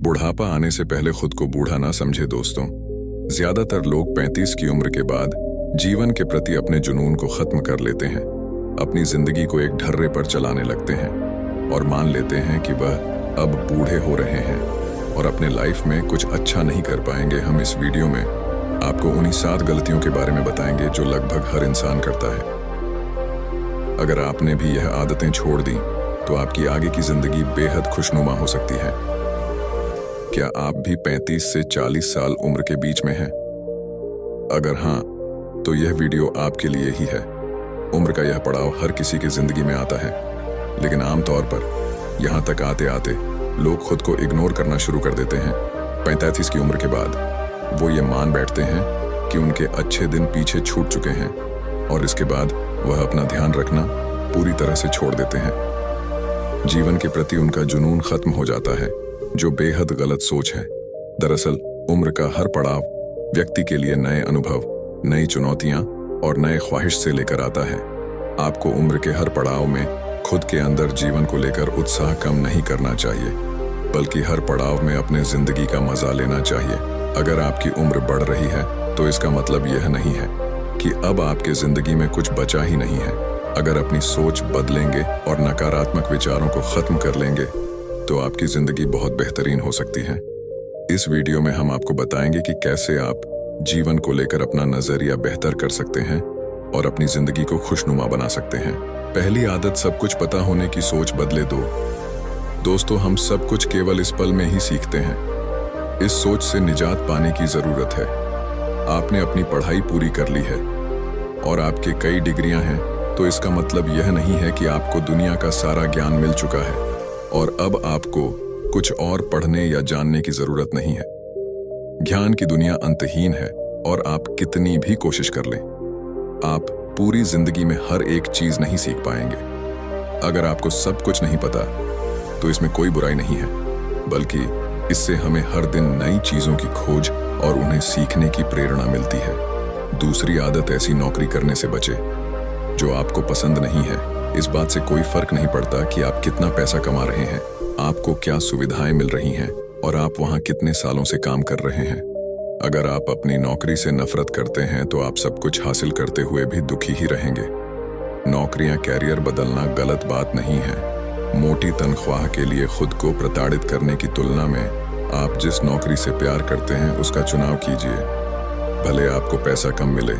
बुढ़ापा आने से पहले खुद को बूढ़ा ना समझे दोस्तों। ज्यादातर लोग 35 की उम्र के बाद जीवन के प्रति अपने जुनून को खत्म कर लेते हैं, अपनी जिंदगी को एक ढर्रे पर चलाने लगते हैं और मान लेते हैं कि वह अब बूढ़े हो रहे हैं और अपने लाइफ में कुछ अच्छा नहीं कर पाएंगे। हम इस वीडियो में आपको उन्हीं 7 गलतियों के बारे में बताएंगे जो लगभग हर इंसान करता है। अगर आपने भी यह आदतें छोड़ दी तो आपकी आगे की जिंदगी बेहद खुशनुमा हो सकती है। क्या आप भी 35 से 40 साल उम्र के बीच में हैं? अगर हाँ, तो यह वीडियो आपके लिए ही है। उम्र का यह पड़ाव हर किसी की जिंदगी में आता है, लेकिन आमतौर पर यहाँ तक आते आते लोग खुद को इग्नोर करना शुरू कर देते हैं। 35 की उम्र के बाद वो ये मान बैठते हैं कि उनके अच्छे दिन पीछे छूट चुके हैं और इसके बाद वह अपना ध्यान रखना पूरी तरह से छोड़ देते हैं। जीवन के प्रति उनका जुनून खत्म हो जाता है, जो बेहद गलत सोच है। दरअसल उम्र का हर पड़ाव व्यक्ति के लिए नए अनुभव, नई चुनौतियां और नए ख्वाहिश से लेकर आता है। आपको उम्र के हर पड़ाव में खुद के अंदर जीवन को लेकर उत्साह कम नहीं करना चाहिए, बल्कि हर पड़ाव में अपने जिंदगी का मजा लेना चाहिए। अगर आपकी उम्र बढ़ रही है तो इसका मतलब यह नहीं है कि अब आपके जिंदगी में कुछ बचा ही नहीं है। अगर अपनी सोच बदलेंगे और नकारात्मक विचारों को खत्म कर लेंगे तो आपकी जिंदगी बहुत बेहतरीन हो सकती है। इस वीडियो में हम आपको बताएंगे कि कैसे आप जीवन को लेकर अपना नजरिया बेहतर कर सकते हैं और अपनी जिंदगी को खुशनुमा बना सकते हैं। पहली आदत, सब कुछ पता होने की सोच बदले दो। दोस्तों, हम सब कुछ केवल इस पल में ही सीखते हैं। इस सोच से निजात पाने की जरूरत है। आपने अपनी पढ़ाई पूरी कर ली है और आपके कई डिग्रियां हैं, तो इसका मतलब यह नहीं है कि आपको दुनिया का सारा ज्ञान मिल चुका है और अब आपको कुछ और पढ़ने या जानने की जरूरत नहीं है। ज्ञान की दुनिया अंतहीन है और आप कितनी भी कोशिश कर लें, आप पूरी जिंदगी में हर एक चीज नहीं सीख पाएंगे। अगर आपको सब कुछ नहीं पता तो इसमें कोई बुराई नहीं है, बल्कि इससे हमें हर दिन नई चीजों की खोज और उन्हें सीखने की प्रेरणा मिलती है। दूसरी आदत, ऐसी नौकरी करने से बचे जो आपको पसंद नहीं है। इस बात से कोई फर्क नहीं पड़ता कि आप कितना पैसा कमा रहे हैं, आपको क्या सुविधाएं मिल रही हैं और आप वहां कितने सालों से काम कर रहे हैं। अगर आप अपनी नौकरी से नफरत करते हैं तो आप सब कुछ हासिल करते हुए भी दुखी ही रहेंगे। नौकरियां, कैरियर बदलना गलत बात नहीं है। मोटी तनख्वाह के लिए खुद को प्रताड़ित करने की तुलना में आप जिस नौकरी से प्यार करते हैं उसका चुनाव कीजिए। भले आपको पैसा कम मिले,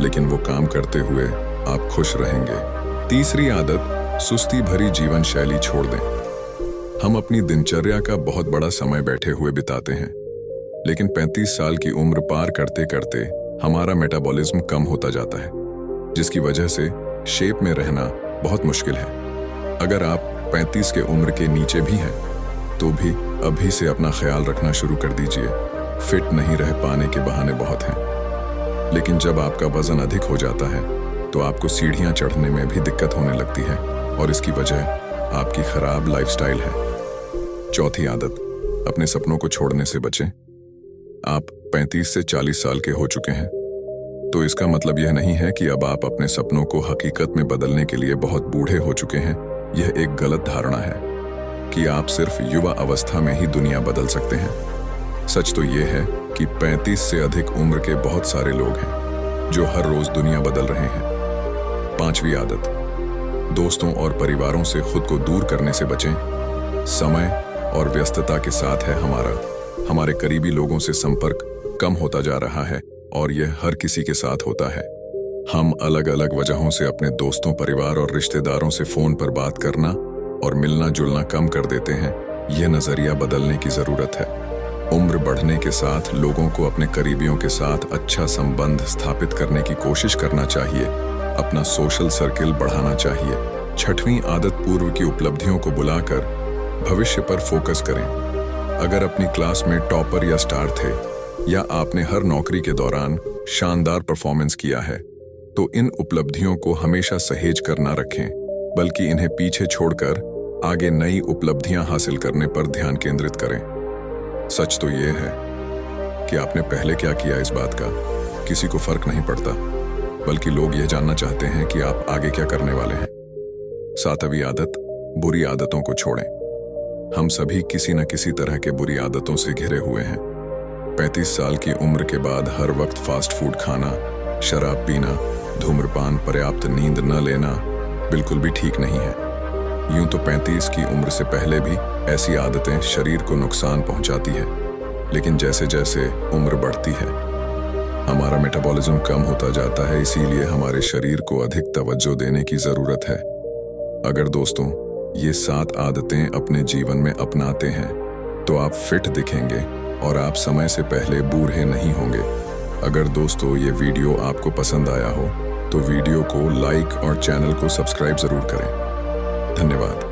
लेकिन वो काम करते हुए आप खुश रहेंगे। तीसरी आदत, सुस्ती भरी जीवन शैली छोड़ दें। हम अपनी दिनचर्या का बहुत बड़ा समय बैठे हुए बिताते हैं, लेकिन 35 साल की उम्र पार करते करते हमारा मेटाबॉलिज्म कम होता जाता है, जिसकी वजह से शेप में रहना बहुत मुश्किल है। अगर आप 35 के उम्र के नीचे भी हैं तो भी अभी से अपना ख्याल रखना शुरू कर दीजिए। फिट नहीं रह पाने के बहाने बहुत हैं, लेकिन जब आपका वजन अधिक हो जाता है तो आपको सीढ़ियां चढ़ने में भी दिक्कत होने लगती है और इसकी वजह आपकी खराब लाइफस्टाइल है। चौथी आदत, अपने सपनों को छोड़ने से बचें। आप 35 से 40 साल के हो चुके हैं, तो इसका मतलब यह नहीं है कि अब आप अपने सपनों को हकीकत में बदलने के लिए बहुत बूढ़े हो चुके हैं। यह एक गलत धारणा है कि आप सिर्फ युवा अवस्था में ही दुनिया बदल सकते हैं। सच तो यह है कि 35 से अधिक उम्र के बहुत सारे लोग हैं जो हर रोज दुनिया बदल रहे हैं। पांचवी आदत, दोस्तों और परिवारों से खुद को दूर करने से बचें। समय और व्यस्तता के साथ है हमारे करीबी लोगों से संपर्क कम होता जा रहा है और यह हर किसी के साथ होता है। हम अलग अलग वजहों से अपने दोस्तों, परिवार और रिश्तेदारों से फोन पर बात करना और मिलना जुलना कम कर देते हैं। यह नजरिया बदलने की जरूरत है। उम्र बढ़ने के साथ लोगों को अपने करीबियों के साथ अच्छा संबंध स्थापित करने की कोशिश करना चाहिए, अपना सोशल सर्किल बढ़ाना चाहिए। छठवीं आदत, पूर्व की उपलब्धियों को बुलाकर भविष्य पर फोकस करें। अगर अपनी क्लास में टॉपर या स्टार थे या आपने हर नौकरी के दौरान शानदार परफॉर्मेंस किया है, तो इन उपलब्धियों को हमेशा सहेज कर ना रखें, बल्कि इन्हें पीछे छोड़कर आगे नई उपलब्धियां हासिल करने पर ध्यान केंद्रित करें। सच तो यह है कि आपने पहले क्या किया इस बात का किसी को फर्क नहीं पड़ता, बल्कि लोग यह जानना चाहते हैं कि आप आगे क्या करने वाले हैं। सातवीं आदत, बुरी आदतों को छोड़ें। हम सभी किसी न किसी तरह के बुरी आदतों से घिरे हुए हैं। 35 साल की उम्र के बाद हर वक्त फास्ट फूड खाना, शराब पीना, धूम्रपान, पर्याप्त नींद न लेना बिल्कुल भी ठीक नहीं है। यूं तो 35 की उम्र से पहले भी ऐसी आदतें शरीर को नुकसान पहुंचाती है, लेकिन जैसे जैसे उम्र बढ़ती है हमारा मेटाबॉलिज्म कम होता जाता है, इसीलिए हमारे शरीर को अधिक तवज्जो देने की जरूरत है। अगर दोस्तों ये 7 आदतें अपने जीवन में अपनाते हैं तो आप फिट दिखेंगे और आप समय से पहले बूढ़े नहीं होंगे। अगर दोस्तों ये वीडियो आपको पसंद आया हो तो वीडियो को लाइक और चैनल को सब्सक्राइब जरूर करें। धन्यवाद।